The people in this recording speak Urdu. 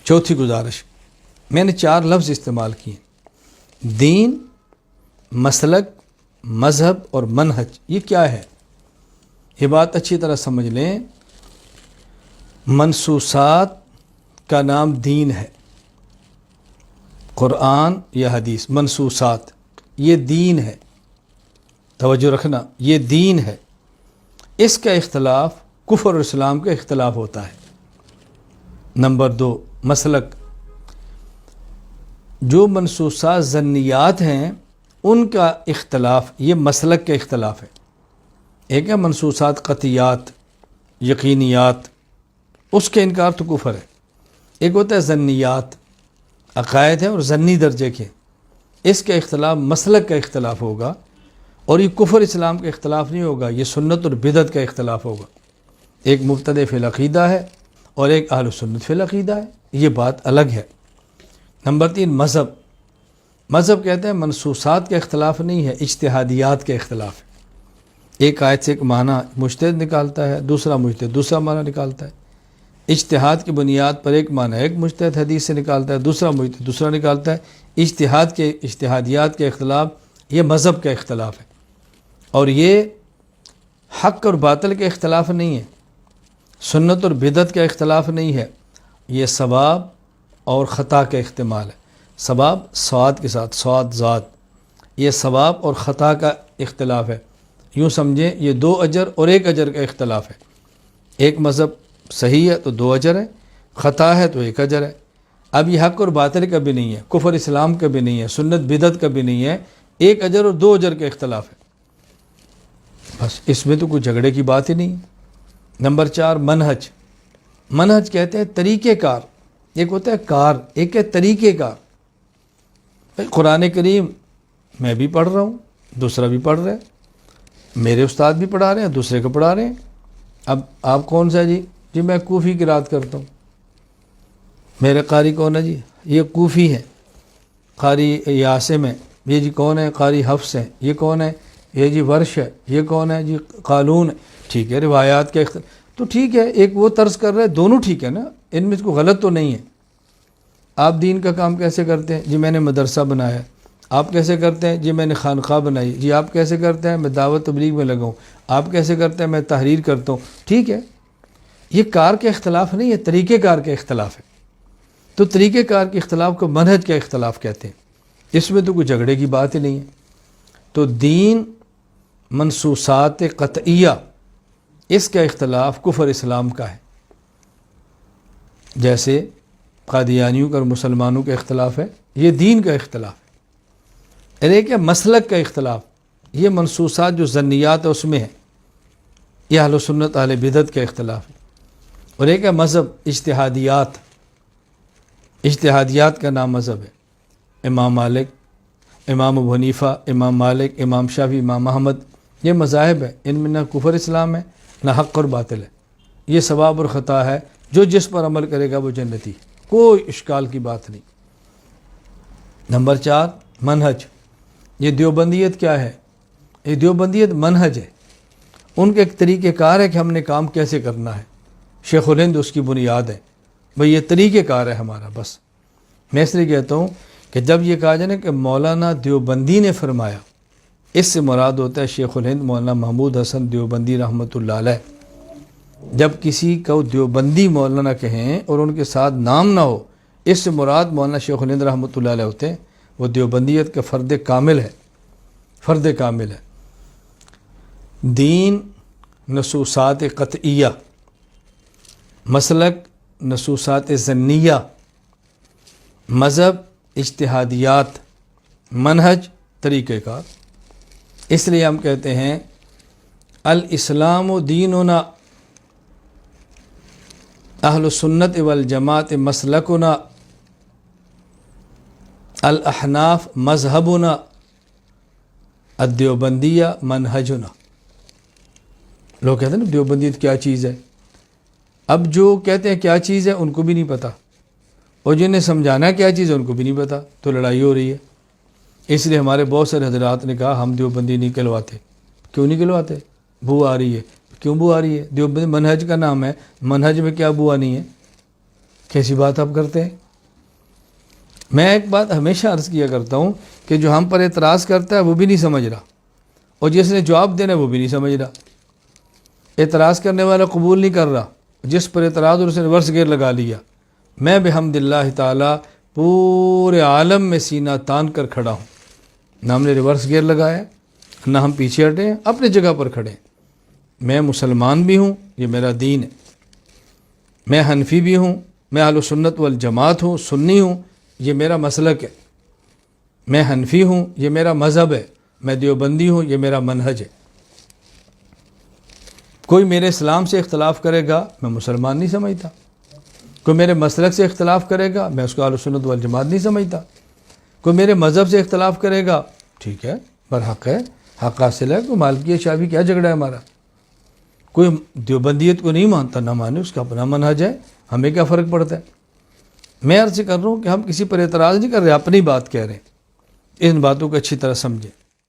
چوتھی گزارش، میں نے 4 لفظ استعمال کیے: دین، مسلک، مذہب اور منہج۔ یہ کیا ہے؟ یہ بات اچھی طرح سمجھ لیں، منصوصات کا نام دین ہے، قرآن یا حدیث، منصوصات یہ دین ہے، توجہ رکھنا، یہ دین ہے۔ اس کا اختلاف کفر اور اسلام کا اختلاف ہوتا ہے۔ نمبر 2، مسلک، جو منصوصات ظنیات ہیں ان کا اختلاف، یہ مسلک کا اختلاف ہے۔ ایک ہے منصوصات قطعیات، یقینیات، اس کے انکار تو کفر ہے۔ ایک ہوتا ہے ظنیات، عقائد ہیں اور ظنی درجے کے، اس کا اختلاف مسلک کا اختلاف ہوگا، اور یہ کفر اسلام کا اختلاف نہیں ہوگا، یہ سنت اور بدعت کا اختلاف ہوگا۔ ایک مبتدع فی العقیدہ ہے اور ایک اہل سنت فی العقیدہ ہے، یہ بات الگ ہے۔ نمبر 3، مذہب۔ مذہب کہتے ہیں منصوصات کا اختلاف نہیں ہے، اجتہادیات کا اختلاف ہے۔ ایک آیت سے ایک معنی مجتہد نکالتا ہے، دوسرا مجتہد دوسرا معنی نکالتا ہے۔ اجتہاد کی بنیاد پر ایک معنی ایک مجتہد حدیث سے نکالتا ہے، دوسرا مجتہد دوسرا نکالتا ہے۔ اجتہادیات کے اختلاف، یہ مذہب کا اختلاف ہے، اور یہ حق اور باطل کا اختلاف نہیں ہے، سنت اور بدعت کا اختلاف نہیں ہے، یہ ثواب اور خطا کا احتمال ہے۔ ثواب صاد کے ساتھ، صاد ذات، یہ ثواب اور خطا کا اختلاف ہے۔ یوں سمجھیں یہ 2 اجر اور 1 اجر کا اختلاف ہے۔ ایک مذہب صحیح ہے تو 2 اجر ہے، خطا ہے تو 1 اجر ہے۔ اب یہ حق اور باطل کا بھی نہیں ہے، کفر اسلام کا بھی نہیں ہے، سنت بدعت کا بھی نہیں ہے، 1 اجر اور 2 اجر کا اختلاف ہے۔ بس اس میں تو کوئی جھگڑے کی بات ہی نہیں۔ نمبر 4، منہج۔ منہج کہتے ہیں طریقہ کار، ایک ہوتا ہے کار، ایک ہے طریقہ کار۔ قرآن کریم میں بھی پڑھ رہا ہوں، دوسرا بھی پڑھ رہا ہے، میرے استاد بھی پڑھا رہے ہیں، دوسرے کو پڑھا رہے ہیں۔ اب آپ کون سا جی میں کوفی قرات کرتا ہوں، میرے قاری کون ہے جی؟ یہ کوفی ہے، قاری عاصم ہے۔ یہ جی کون ہے؟ قاری حفص ہے۔ یہ کون ہے؟ یہ جی ورش ہے۔ یہ کون ہے جی؟ قالون ہے۔ ٹھیک ہے، روایات کے تو ٹھیک ہے، ایک وہ طرز کر رہے ہیں، دونوں ٹھیک ہے نا، ان میں کوئی غلط تو نہیں ہے۔ آپ دین کا کام کیسے کرتے ہیں؟ جی میں نے مدرسہ بنایا۔ آپ کیسے کرتے ہیں؟ جی میں نے خانقاہ بنائی۔ جی آپ کیسے کرتے ہیں؟ میں دعوت تبلیغ میں لگا ہوں۔ آپ کیسے کرتے ہیں؟ میں تحریر کرتا ہوں۔ ٹھیک ہے، یہ کار کے اختلاف نہیں ہے، طریقہ کار کے اختلاف ہے۔ تو طریقہ کار کے اختلاف کو منہج کا اختلاف کہتے ہیں، اس میں تو کوئی جھگڑے کی بات ہی نہیں ہے۔ تو دین، منصوصات قطعیہ، اس کا اختلاف کفر اسلام کا ہے، جیسے قادیانیوں کا اور مسلمانوں کا اختلاف ہے، یہ دین کا اختلاف ہے۔ اور ایک ہے مسلک کا اختلاف، یہ منصوصات جو ظنیات ہے اس میں ہے، یہ اہل سنت اہل بدعت کا اختلاف ہے۔ اور ایک ہے مذہب، اجتہادیات، اجتہادیات کا نام مذہب ہے۔ امام مالک، امام ابو حنیفہ، امام مالک، امام شافعی، امام احمد، یہ مذاہب ہیں، ان میں نہ کفر اسلام ہے نہ حق اور باطل ہے، یہ ثواب اور خطا ہے، جو جس پر عمل کرے گا وہ جنتی، کوئی اشکال کی بات نہیں۔ نمبر 4، منہج۔ یہ دیوبندیت کیا ہے؟ یہ دیوبندیت منہج ہے، ان کا ایک طریقہ کار ہے کہ ہم نے کام کیسے کرنا ہے۔ شیخ الہند اس کی بنیاد ہے، بھئی یہ طریقہ کار ہے ہمارا۔ بس میں اس لیے کہتا ہوں کہ جب یہ کہا جائے نا کہ مولانا دیوبندی نے فرمایا، اس سے مراد ہوتا ہے شیخ الہند مولانا محمود حسن دیوبندی رحمۃ اللہ علیہ۔ جب کسی کو دیوبندی مولانا کہیں اور ان کے ساتھ نام نہ ہو، اس سے مراد مولانا شیخ الہند رحمۃ اللہ علیہ ہوتے ہیں، وہ دیوبندیت کا فرد کامل ہے، فرد کامل ہے۔ دین، نصوصات قطعیہ، مسلک، نصوصات ظنیہ، مذہب، اجتہادیات، منہج، طریقہ کار۔ اس لیے ہم کہتے ہیں الاسلام دیننا، اہل سنت والجماعت مسلکنا، الاحناف مذہبنا، الدیوبندیہ منہجنا۔ لوگ کہتے ہیں نا دیوبندیت کیا چیز ہے، اب جو کہتے ہیں کیا چیز ہے ان کو بھی نہیں پتہ، اور جنہیں سمجھانا کیا چیز ہے ان کو بھی نہیں پتہ، تو لڑائی ہو رہی ہے۔ اس لیے ہمارے بہت سارے حضرات نے کہا ہم دیوبندی نہیں کہلواتے۔ کیوں نہیں کہلواتے؟ بو آ رہی ہے۔ کیوں بو آ رہی ہے؟ دیوبندی منہج کا نام ہے، منہج میں کیا بو آنی ہے؟ کیسی بات آپ کرتے ہیں؟ میں ایک بات ہمیشہ عرض کیا کرتا ہوں کہ جو ہم پر اعتراض کرتا ہے وہ بھی نہیں سمجھ رہا، اور جس نے جواب دینا ہے وہ بھی نہیں سمجھ رہا۔ اعتراض کرنے والا قبول نہیں کر رہا، جس پر اعتراض اور اس نے ریورس گیئر لگا لیا۔ میں بحمد اللہ تعالیٰ پورے عالم میں سینہ تان کر کھڑا ہوں، نہ ہم نے ریورس گیئر لگایا نہ ہم پیچھے ہٹے ہیں، اپنی جگہ پر کھڑے ہیں۔ میں مسلمان بھی ہوں، یہ میرا دین ہے۔ میں حنفی بھی ہوں، میں اہل سنت والجماعت ہوں، سنی ہوں، یہ میرا مسلک ہے۔ میں حنفی ہوں، یہ میرا مذہب ہے۔ میں دیوبندی ہوں، یہ میرا منہج ہے۔ کوئی میرے اسلام سے اختلاف کرے گا میں مسلمان نہیں سمجھتا، کوئی میرے مسلک سے اختلاف کرے گا میں اس کو اہل سنت والجماعت نہیں سمجھتا، کوئی میرے مذہب سے اختلاف کرے گا ٹھیک ہے، برحق ہے، حق حاصل ہے، کوئی مالکی شافعی کیا جھگڑا ہے ہمارا۔ کوئی دیوبندیت کو نہیں مانتا، نہ مانے، اس کا اپنا منہج ہے، ہمیں کیا فرق پڑتا ہے۔ میں عرض کر رہا ہوں کہ ہم کسی پر اعتراض نہیں کر رہے، اپنی بات کہہ رہے ہیں۔ ان باتوں کو اچھی طرح سمجھیں۔